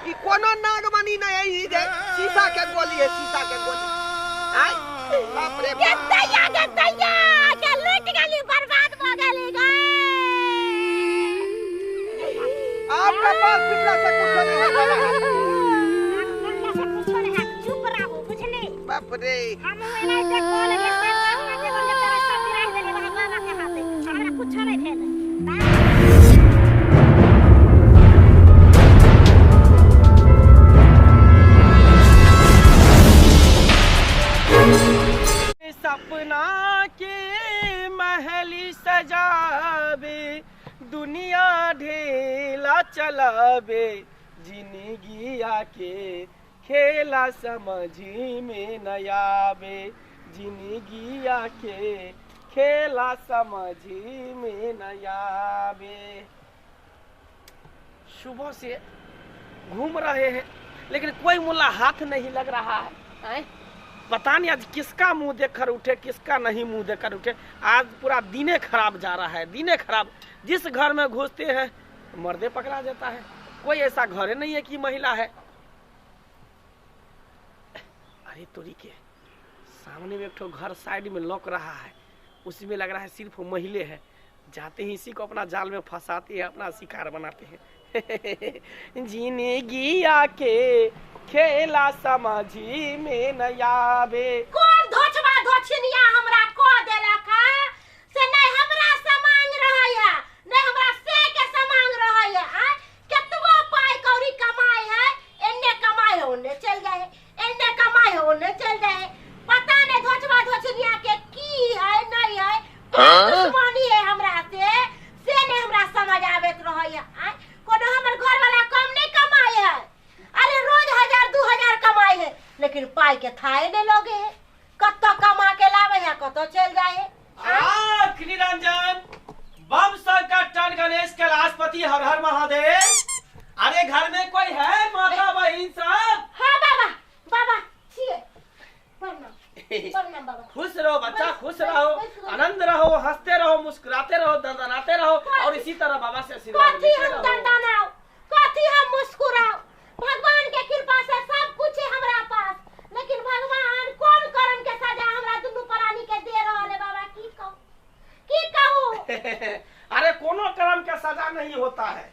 ई कोनो नागमणि नहीं है जे शीशा के गोली है, शीशा के गोली। आय बाप रे गैया के लूट गली, बर्बाद हो गली गए। आपके पास पिछला से कुछ नहीं है बाबा। से कुछ नहीं है, चुप रहो बुझली। बाप रे हम नहीं से कॉल के साथ के बोले तेरे सब गिराई देले बाबा के हाथे, हमरा कुछ नहीं भेल। सपना के महली सजावे, दुनिया ढेला चलावे, जिंदगी आके खेला समझी में न आवे, जिंदगी आके खेला समझी में न आवे। सुबह से घूम रहे हैं लेकिन कोई मुल्ला हाथ नहीं लग रहा है। पता नहीं आज किसका मुंह देखकर उठे, किसका नहीं मुंह देखकर उठे। आज पूरा दिने खराब जा रहा है, दिने खराब। जिस घर में घुसते हैं मर्दे पकड़ा जाता है, कोई ऐसा घर नहीं है कि महिला है। अरे तोरी के सामने में एक ठो घर साइड में लौक रहा है, उसमें लग रहा है सिर्फ महिला है। जाते ही इसी को अपना जाल में फंसाते हैं, अपना शिकार बनाते हैं। जिंदगी आके खेला समझी में न आवे। कौन धोचवा धोचनिया हमरा को देला का से नहीं हमरा समांग रहया, नहीं हमरा से के समांग रहया। आ केतबो पाई कौड़ी कमाई है, एन्ने कमाई है ओन्ने चल जाए, एन्ने कमाई है ओन्ने चल जाए। पता नहीं धोचवा धोचनिया के की है नहीं है, दुश्मनी है हमरा से नहीं हमरा समझ आवेत रहया। आ कोनो हमर घर वाला कम नहीं कमाई है, अरे रोज 1000-2000 कमाई है, लेकिन पाई के थाए नहीं लोगे है। कत्तो कमा के लावे है, कत्तो चल जाए। निरंजन बम संकट टन गणेश कैलाशपति हर हर महादेव। अरे घर में कोई है माता बहन सब? हाँ बाबा, बाबा छिए प्रणाम बाबा। खुश रहो बच्चा, खुश रहो, आनंद रहो, हंसते रहो, मुस्कुराते रहो, दंदनाते रहो और इसी तरह बाबा से आशीर्वाद कथी हम दंदनाओ, कथी हम मुस्कुराओ। भगवान के कृपा से सब कुछ है हमरा पास, लेकिन भगवान कौन कर्म के सजा हमरा दुनू प्राणी के दे रहले बाबा। की कहूं की कहूं। अरे कोनो कर्म का सजा नहीं होता है,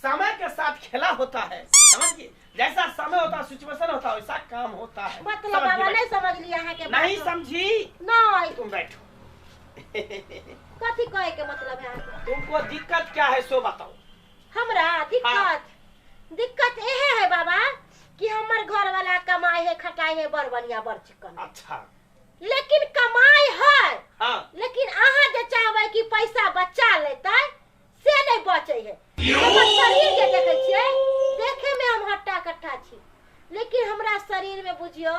समय के साथ खेला होता है, समझिए। जैसा समय होता है, सिचुएशन होता है, वैसा काम होता है। मतलब बाबा नहीं समझ लिया है के नहीं समझी? नहीं। तुम बैठो। कथी कहे के मतलब है? तुमको दिक्कत क्या है सो बताओ। हमरा दिक्कत यह है बाबा कि हमर घर वाला कमाई है, खटाई है, बड़ बढ़िया बड़ चिकन। अच्छा लेकिन कमाई है, हाँ। लेकिन अहाँ जे चाहबै कि पैसा बचा लेता से नहीं बचे है। हमर शरीर के देखे छियै, देखे में हम हट्टा कट्ठा छी, लेकिन हमरा शरीर में बुझियो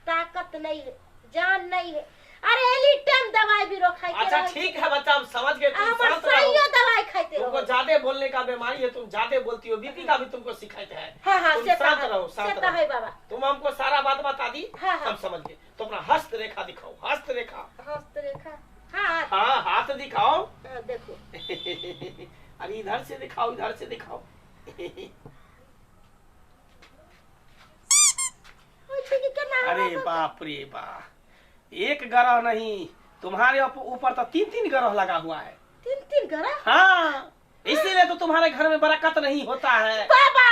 ताकत नहीं है, जान नहीं है। अरे एनी टाइम दवाई भी रोखाई के। अच्छा ठीक है बच्चा, हम समझ गए। तुम शांत रहो, रहो। दवाई खाते रहो। तुमको ज्यादा बोलने का बीमारी है, तुम ज्यादा बोलती हो, बीपी का भी तुमको शिकायत है। हाँ, तुम शांत रहो, शांत रहो। है बाबा। तुम हमको सारा बात बता दी, हाँ। हम समझ गए। तो अपना हस्त रेखा दिखाओ, हस्त रेखा। हाँ हाथ दिखाओ। देखो। अरे इधर से दिखाओ, इधर से दिखाओ। अरे बाप रे बाप, एक ग्रह नहीं, तुम्हारे ऊपर तो 3-3 ग्रह लगा हुआ है। 3-3 ग्रह? हाँ, इसीलिए तो तुम्हारे घर में बरकत नहीं होता है। बाबा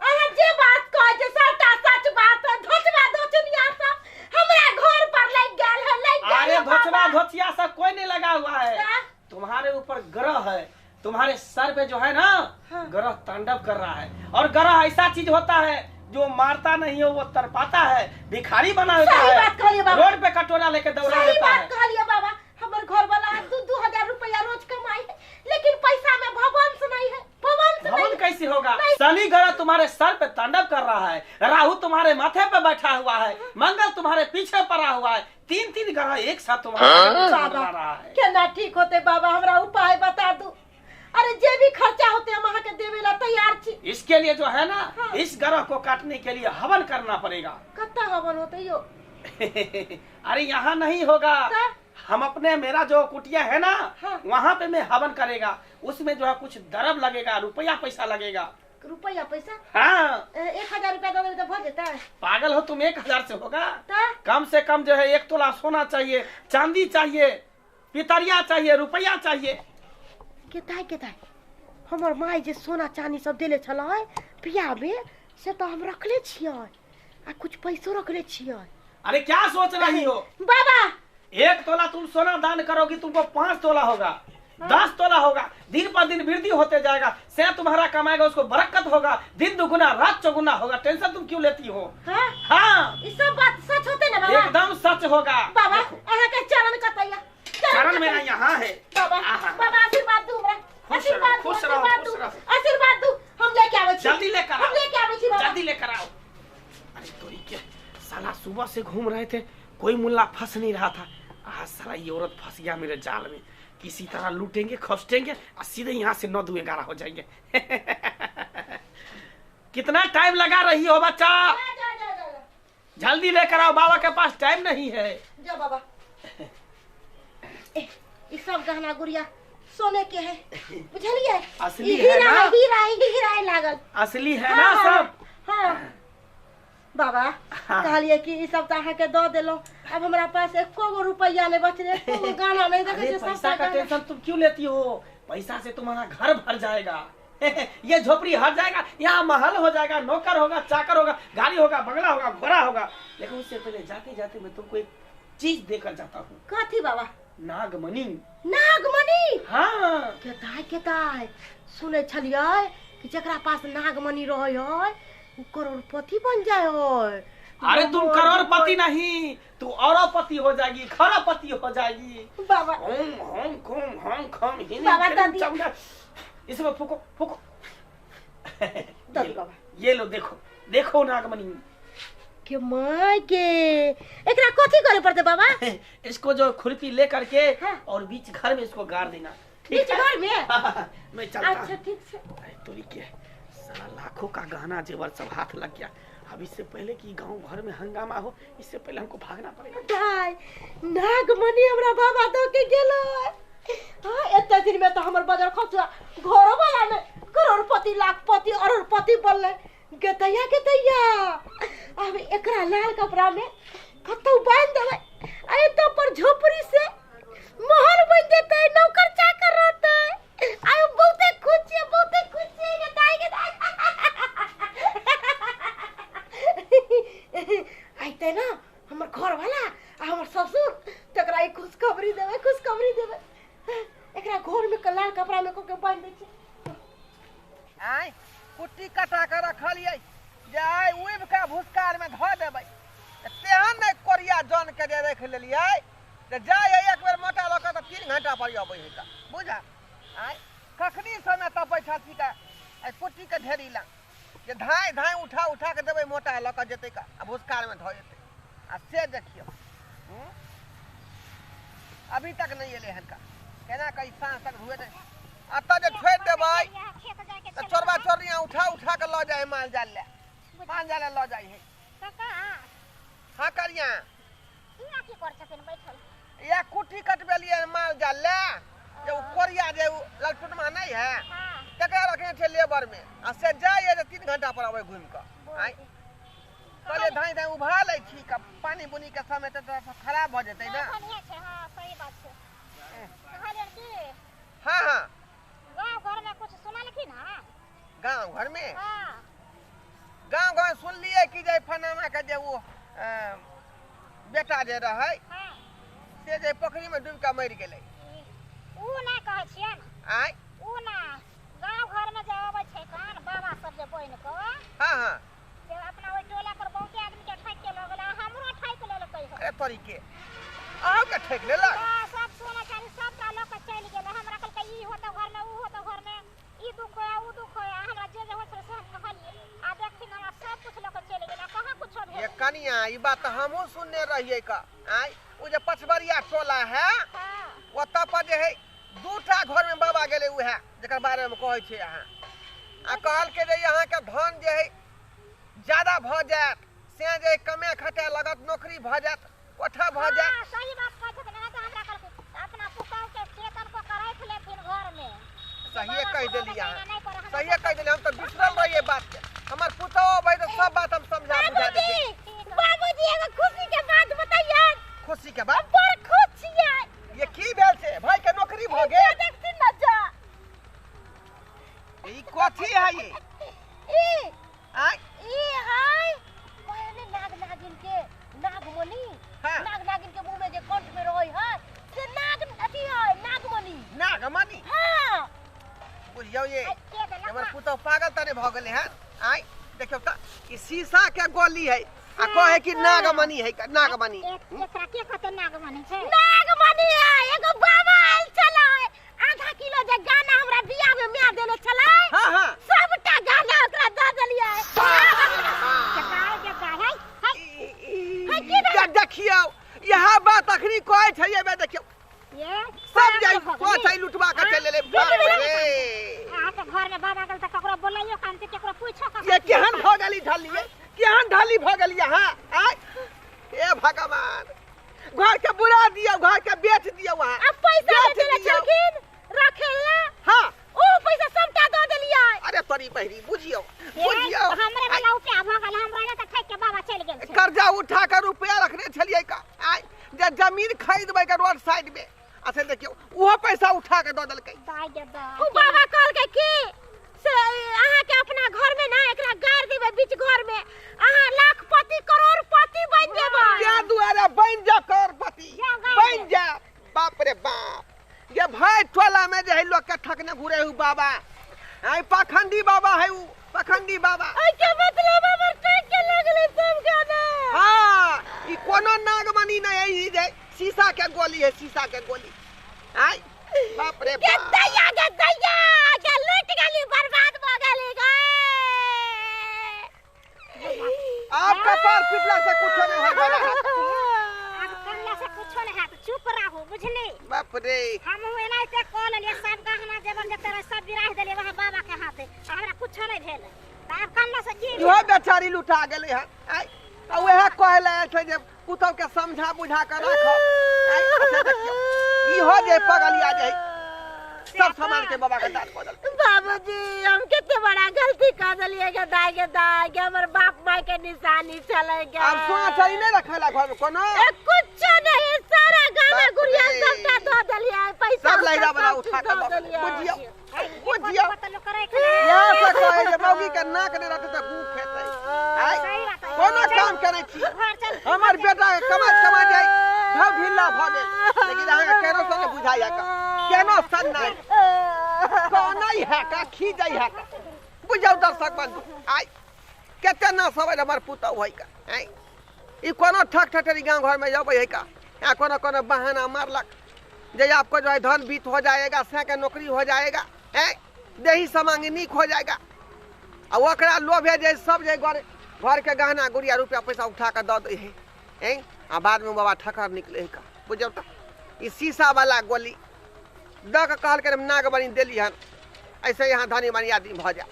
अहाँ जे बात कह जे सबटा सच बात है। धोचवा धोचनिया सब हमरा घर पर लग गेल है, लग गेल। अरे धोचवा धोचिया सब कोई नहीं लगा हुआ है, क्या? तुम्हारे ऊपर ग्रह है। तुम्हारे सर पे जो है ना, हाँ। ग्रह तांडव कर रहा है। और ग्रह ऐसा चीज होता है जो मारता नहीं हो वो तरपाता है, भिखारी बना देता सही है, बात कहलिए बाबा। रोड पे कटोरा लेके दौड़ा सही देता बात है। कहलिए बाबा। हमर घर वाला 2-2 हजार रुपया रोज कमाई है, लेकिन पैसा में भवंस नहीं है। भवन कैसे होगा? शनि ग्रह तुम्हारे सर पे तांडव कर रहा है, राहु तुम्हारे माथे पे बैठा हुआ है, मंगल तुम्हारे पीछे पड़ा हुआ है। 3-3 ग्रह एक साथ तुम्हारे रहा है। केना ठीक होते बाबा, हमरा उपाय बता दो। अरे जे भी खर्चा होते हम अहाँ के देवे ला तैयार छी। इसके लिए जो है ना, हाँ। इस ग्रह को काटने के लिए हवन करना पड़ेगा। कत्ता हवन होते यो? अरे यहाँ नहीं होगा, हम अपने मेरा जो कुटिया है ना, हाँ। वहाँ पे मैं हवन करेगा। उसमें जो है कुछ दरब लगेगा, रुपया पैसा लगेगा। रुपया पैसा हाँ 1000 रुपया दे देबे तो भर जेतै। पागल हो तुम, 1000 से होगा? तो कम से कम जो है 1 तोला सोना चाहिए, चांदी चाहिए, पितरिया चाहिए, रुपया चाहिए। केताय हमर माई जे सोना चांदी सब देले छलै बियाह में से तो हम रखले छियै आ कुछ पैसो रखले छियै। अरे क्या सोच रही हो? बाबा 1 तोला तुम सोना दान करोगी तुमको 5 तोला होगा, 10 तोला होगा, दिन पर दिन वृद्धि होते जाएगा। से तुम्हारा कमाएगा उसको बरकत होगा, दिन दुगुना रात चौगुना होगा। टेंशन तुम क्यों लेती हो? हाँ ई सब बात सच होते ना बाबा? एकदम सच होगा। बाबा अहाँ के चरण कतैया? चरण मेरा यहाँ है। बाबा बाबा आशीर्वाद दू हमरा, आशीर्वाद खुश रहो, खुश रहो। आशीर्वाद दू। हम लेके आबै छी, जल्दी लेकर आओ, हम लेके आबै छी बाबा, जल्दी लेकर आओ। अरे तोरी के साला सुबह से घूम रहे थे, कोई मुल्ला फंस नहीं रहा था। आज साला ये औरत फंस गया मेरे जाल में। किसी तरह लूटेंगे, खपटेंगे और सीधे यहाँ से 9 2 11 हो जाएंगे। कितना टाइम लगा रही हो बच्चा? जा जल्दी लेकर आओ, बाबा के पास टाइम नहीं है। जा बाबा। ई सब गहना गुड़िया सोने के है, बुझलिए? असली ई है ना? हीरा लागल। असली है ना सब? हाँ बाबा कहलिए कि ई सब तो अहाँ के दो देलो, अब हमरा पास एको गो रुपया नहीं बचले, एको गो गाना नहीं देखे अरे जे पैसा का टेंशन तुम क्यों लेती हो? पैसा से तुम्हारा घर भर जाएगा। ये झोपड़ी हट जाएगा, यहाँ महल हो जाएगा, नौकर होगा, चाकर होगा, गाड़ी होगा, बंगला होगा, घोड़ा होगा। लेकिन उससे पहले जाते जाते मैं तुमको एक चीज देकर जाता हूँ। कथी बाबा? नागमणि। नागमणि? हाँ केताय सुने छलियै कि जकरा पास नागमणि रहै है वो करोड़पति बन जाए है। अरे तुम करोड़पति नहीं, तू औरपति हो जाएगी, खरपति हो जाएगी। बाबा बाबा दादी इसमें फूको फूको। दादी बाबा ये लो, देखो देखो नागमणि के माय के एकरा कथी करे पड़ते बाबा? इसको जो खुरपी ले करके हाँ। और बीच घर में इसको गाड़ देना। बीच घर में? मैं चलता अच्छा हूँ। ठीक से। अरे तोरी के साला लाखों का गहना जेवर सब हाथ लग गया। अब इससे पहले कि गांव भर में हंगामा हो, इससे पहले हमको भागना पड़ेगा। दाई नागमणि हमरा बाबा दो के गेलो। हां एते दिन में तो हमर बाजार खर्चा घरो वाला ने करोड़पति लाखपति अरबपति बनले। गेतैया अब एकरा लाल कपड़ा में कतौ बांध देबै, अरे तो पर झोपड़ी से महल बन जेतै, नौकर चाकर रहतै। आय बहुते खुश छे गेतै आइते ना हमर घर वाला आ हमर ससुर तकरा ई खुशखबरी देबै। एकरा घर में लाल कपड़ा में के बांध दै छै। आय कुट्टी कटा के रखलिए जाय उब के भुसकार में धो देबै। तेहन नहीं कोरिया जन के दे रख लेलिए जे जाय एक बेर मोटा लक त 3 घंटा पर अबै है त बुझा। आय कखनी समय तपै छथि का आय कुट्टी के ढेरी ला जे धाय उठा के देबै, मोटा लक जेतै का आ भुसकार में धो जेतै। आ से देखियो अभी तक नहीं एले हन का केना कई सांस तक हुए नहीं। अत जे छोड़ देबै तो चोरबा चोरिया उठा के ल जाए माल जाल ले ल जाए है। हाँ करिया की कर छथिन बैठल? या कुट्टी कटबेलिए माल जाल ले जे कोरिया जे ललटुनमा नहीं है तकरा रखे थे लेबर में आ से जाए जे 3 घंटा पर अबै घूम के। आइ पहले धाई उभा लै छी का पानी बुनी के समय त खराब भ जेतै ना। हां सही बात छै। कहलियन की हाँ गांव घर में कुछ सुनलखिन? हां गांव घर में हां गांव घर सुन लिए कि जे फनामा के जे वो बेटा जे रहे हां से जे पोखरी में डूब के मर गेलै। ऊ ना कहै छियै आय ऊ ना गांव घर में जे आबै छै कान बाबा सब जे बइन के हाँ से अपना ओइ टोला पर बहुते आदमी के ठैक के लगल, हमरो ठैक लेलकै है। अरे तरीके आउ के ठेक लेलक। सब सोना चांदी सब ता लोग चल गेल। हमरा कहलकै ई होतो घर में, ऊ होतो घर में, ई दुख होया ऊ दुख होया। हमरा जे होय छै से हम कहलिए आ देखथिन हमरा सब कुछ लोग चल गेल, कहां कुछ भेल। ये कनिया ई बात हमहू सुनने रहिए का। आय उ जे पछबरिया टोला है हां ओतऽ पर जे है 2टा घर में बाबा गेले उहे जेकर बारे में कहै छै अहाँ। आ कहल के जे यहाँ के धन जे है ज्यादा भ जात से जे कमे खटे लगत, नौकरी भ जात, कोठा भ जात। सही बात कहै छथिन। ना तो हमरा कहलकै अपना पुतौ के चेतन को कराइ लेथिन घर में सही कह दिली यहाँ, सही कह दिली। हम तो बिसरल रहिए बात के। हमार पुतौ भाई तो सब बात हम समझा बुझा देते। बाबूजी एगो खुशी के बात बताइए। खुशी के बात? बड़ खुश छियै। ये की भेल से? भाई के नौकरी भ गेल? देखती न जा। ई कथी है ये? ई आय हाय पहले नागिन के नागमणि। हाँ। नागिन के मुंह में जे कंठ में रहै है से नाग अथी है नागमणि। नागमणि? हां बुझियो ये हमर पुतौ पागल तने भ गेले हैं। आय देखियो त ई शीशा के गोली है आ कहे कि नागमणि है। नागमणि एकरा के कहते नागमणि छै? नागमणि है एगो बाबा आइल छलै आधा किलो जे गाना हमरा बियाह में मैं देले छलै। हां हां सबटा गाना ओकरा द देलियै। क्या देखियो यह बात अखनी कहे छै बे देखियो सब जाई कोथै लुटवा के चले ले। बाप रे आ के घर में बाबा गल त ककरो बोलाइयो कान से केकरो पूछो ये केहन भ गेली ढाली है? केहन ढाली भ गेली यहां? आय ए भगवान घर के बुरा दियो, घर के बेच दियो। वहां अब पैसा दे देले छलखिन रखेला। हां ओ पैसा सबटा द देलियै। अरे तोरी बहरी बुझियो बुझियो हमरे वाला उठा भ गेल हमरा ने त खाइ के बाबा चल गेल छै। कर्जा उठा के रुपया रखने छलिए का। आय जे जमीन खरीदबै के रोड साइड में अच्छा देखियो वो पैसा उठा के द देलकै। उ बाबा कहल के की से अहाँ के अपना घर में ना एकरा गाड़ देबे बीच घर में अहाँ लाखपति करोड़पति बन जेबै। क्या दुआरे बन जा करोड़पति बन जा। बाप रे बाप ये भाई टोला में जे है लोग के ठकने घुरे हु बाबा। आय पाखंडी बाबा है उ पाखंडी बाबा। आई के मतलब हमर टक के लगले सब गाना। हां ई कोनो नागमणि नहीं है। ई जे शीशा के गोली है, शीशा के गोली। आय बाप रे के बाप दैया के लूट गेली बर्बाद भ गेली गे। आप कपार पिटला से कुछ नहीं हो गया। अब करला से कुछ नहीं है चुप रहू बुझली। बाप रे हम एना से कॉल ले सब गहना जेवर जे तेरे सब बिराह देले वहां बाबा के हाथे हमरा कुछ नहीं भेल। त अब करला से जी यो बेचारी लुटा गेले है। आय आ वह कहले छै जे पुतौ के समझा बुझा के रखो। आय अच्छा देखियो ई हो जे पगलिया जे सब सामान के बाबा के दान बदल। बाबूजी हम कितने बड़ा गलती कर दिलिए के दाई के हमर बाप माई के निशानी चले गए। अब सोना चाही नहीं रखेला घर में कोनो? कुछ नहीं सारा गाना गुड़िया सबटा दो दलिया पैसा सब लहरा बना उठा के बुझियो बुझियो करे यहां से कहे जे मौगी के नाक ने रहते त गू खेतै। आय कोनो काम करे छी हमर बेटा कमा जाय भाव ढीला भ गेल लेकिन अहाँ के केनो से बुझाइया का केनो सन नहीं कोनई है का खी जाई है का बुझाउ दर्शक बंधु। आय केते न सब हमर पुतौ होय का। आय ई कोनो ठक ठठरी गांव घर में जाबै है का या कोनो कोनो बहाना मारलक जे आपको जो है धन बीत हो जाएगा, से के नौकरी हो जाएगा, देही समांगी नीक हो जाएगा। और ओकरा लोभ है जे सब जे घर के गहना गुड़िया रुपया पैसा उठा के द दे है। आ बाद में बाबा ठकर निकले है का बुझब त ई शीशा वाला गोली द के कहल के नागमणि देली हन ऐसे यहाँ धनी मनी आदमी भ जा।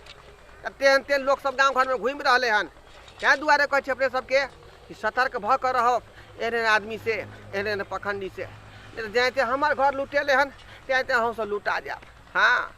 तेहन तेहन लोग सब गाँव घर में घूम रहे हन। क्या दुआरे कहे अपने सबके कि सतर्क भ कर रहो एहन आदमी से एहन पखंडी से। जैसे हमार घर लुटेले हन तैसे हम सब लुटा जाब। हाँ